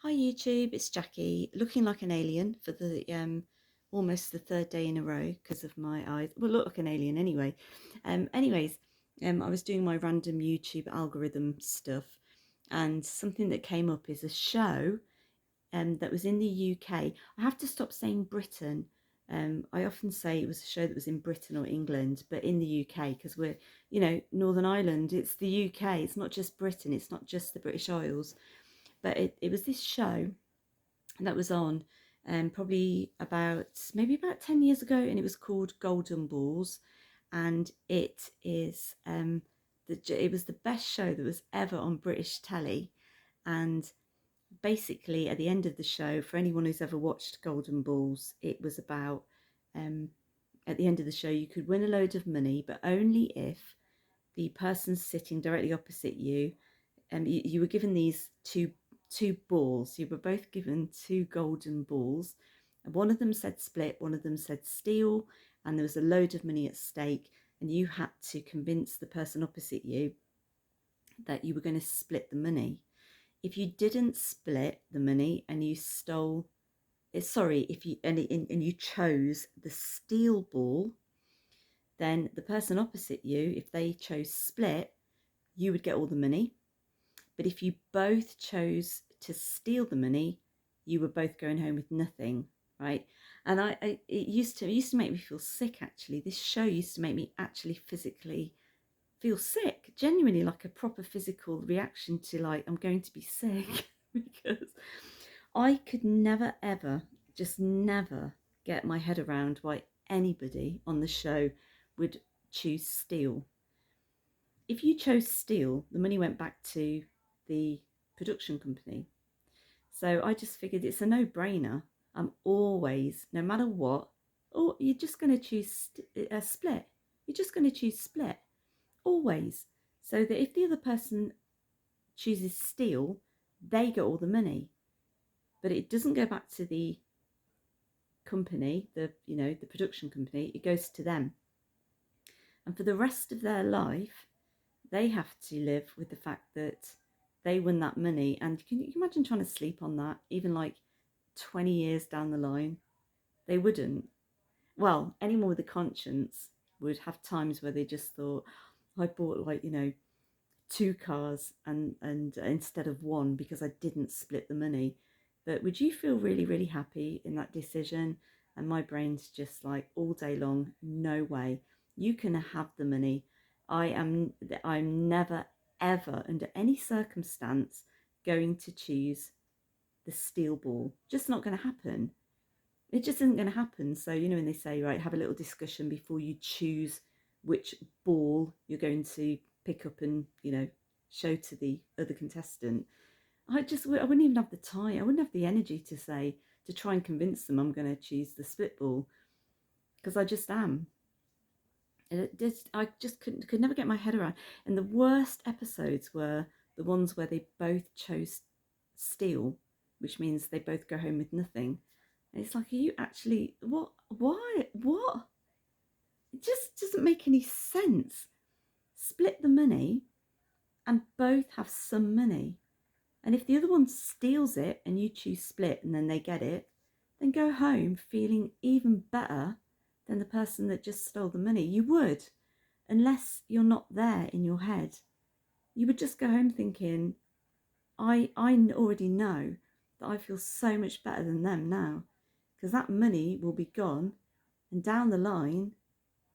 Hi YouTube, it's Jackie, looking like an alien for the almost the third day in a row because of my eyes. Well, look like an alien anyway. Anyways, I was doing my random YouTube algorithm stuff, and something that came up is a show that was in the UK. I have to stop saying Britain. I often say it was a show that was in Britain or England, but in the UK because we're, Northern Ireland. It's the UK. It's not just Britain. It's not just the British Isles. But it was this show that was on probably maybe about 10 years ago, and it was called Golden Balls. And it was the best show that was ever on British telly. And basically at the end of the show, for anyone who's ever watched Golden Balls, it was about um, at the end of the show you could win a load of money, but only if the person sitting directly opposite you, you were given these two balls. You were both given two golden balls. One of them said split, one of them said steal, and there was a load of money at stake. And you had to convince the person opposite you that you were going to split the money. If you didn't split the money and you stole, sorry, if you and you chose the steal ball, then the person opposite you, if they chose split, you would get all the money. But if you both chose to steal the money, you were both going home with nothing, right? And it used to make me feel sick. Actually, this show used to make me actually physically feel sick, genuinely, like a proper physical reaction to like I'm going to be sick because I could never ever, just never get my head around why anybody on the show would choose steal. If you chose steal, the money went back to the production company. So I just figured it's a no-brainer. I'm always, no matter what, or you're just going to choose a split. You're just going to choose split, always. So that if the other person chooses steal, they get all the money. But it doesn't go back to the company, the production company, it goes to them. And for the rest of their life, they have to live with the fact that they won that money. And can you imagine trying to sleep on that, even like 20 years down the line? They wouldn't. Well, anyone with a conscience would have times where they just thought, I bought like, two cars and instead of one because I didn't split the money. But would you feel really, really happy in that decision? And my brain's just like all day long, no way. You can have the money. I'm never ever under any circumstance going to choose the steel ball. Just not going to happen. It just isn't going to happen. So, when they say, right, have a little discussion before you choose which ball you're going to pick up and, show to the other contestant, I wouldn't even have the time. I wouldn't have the energy to try and convince them I'm going to choose the split ball because I just am. I just could never get my head around. And the worst episodes were the ones where they both chose steal, which means they both go home with nothing. And it's like, are you actually what? Why? What? It just doesn't make any sense. Split the money and both have some money. And if the other one steals it and you choose split and then they get it, then go home feeling even better than the person that just stole the money. You would, unless you're not there in your head. You would just go home thinking, I already know that I feel so much better than them now because that money will be gone and down the line,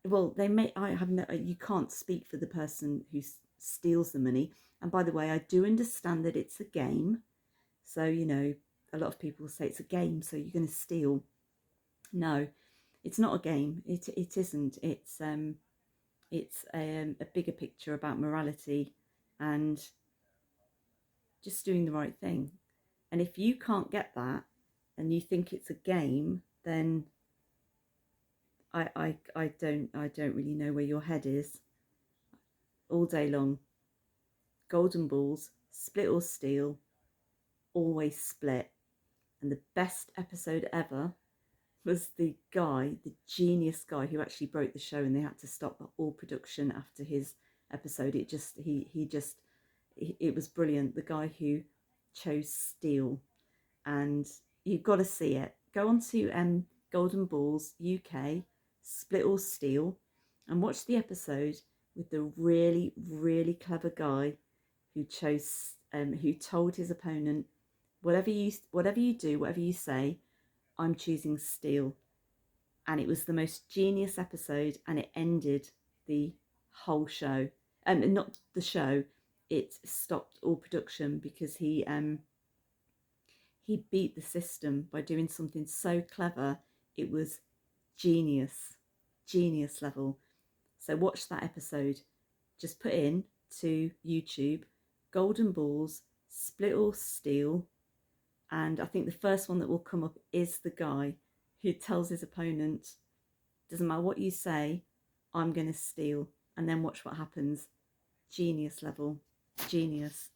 well, they may, I have no, you can't speak for the person who steals the money. And by the way, I do understand that it's a game. So, a lot of people say it's a game, so you're going to steal. No, it's not a game. It isn't. It's a bigger picture about morality and just doing the right thing. And if you can't get that and you think it's a game, then I don't really know where your head is. All day long, golden balls, split or steal, always split. And the best episode ever was the guy, the genius guy who actually broke the show, and they had to stop all production after his episode. It was brilliant. The guy who chose steal, and you've got to see it. Go on to Golden Balls UK, Split or Steal, and watch the episode with the really, really clever guy who told his opponent, whatever you do, whatever you say, I'm choosing Steal. And it was the most genius episode, and it ended the whole show. Not the show, it stopped all production because he beat the system by doing something so clever. It was genius level. So watch that episode. Just put in to YouTube Golden Balls, Split or Steal, and I think the first one that will come up is the guy who tells his opponent, doesn't matter what you say, I'm going to steal. And then watch what happens. Genius level. Genius.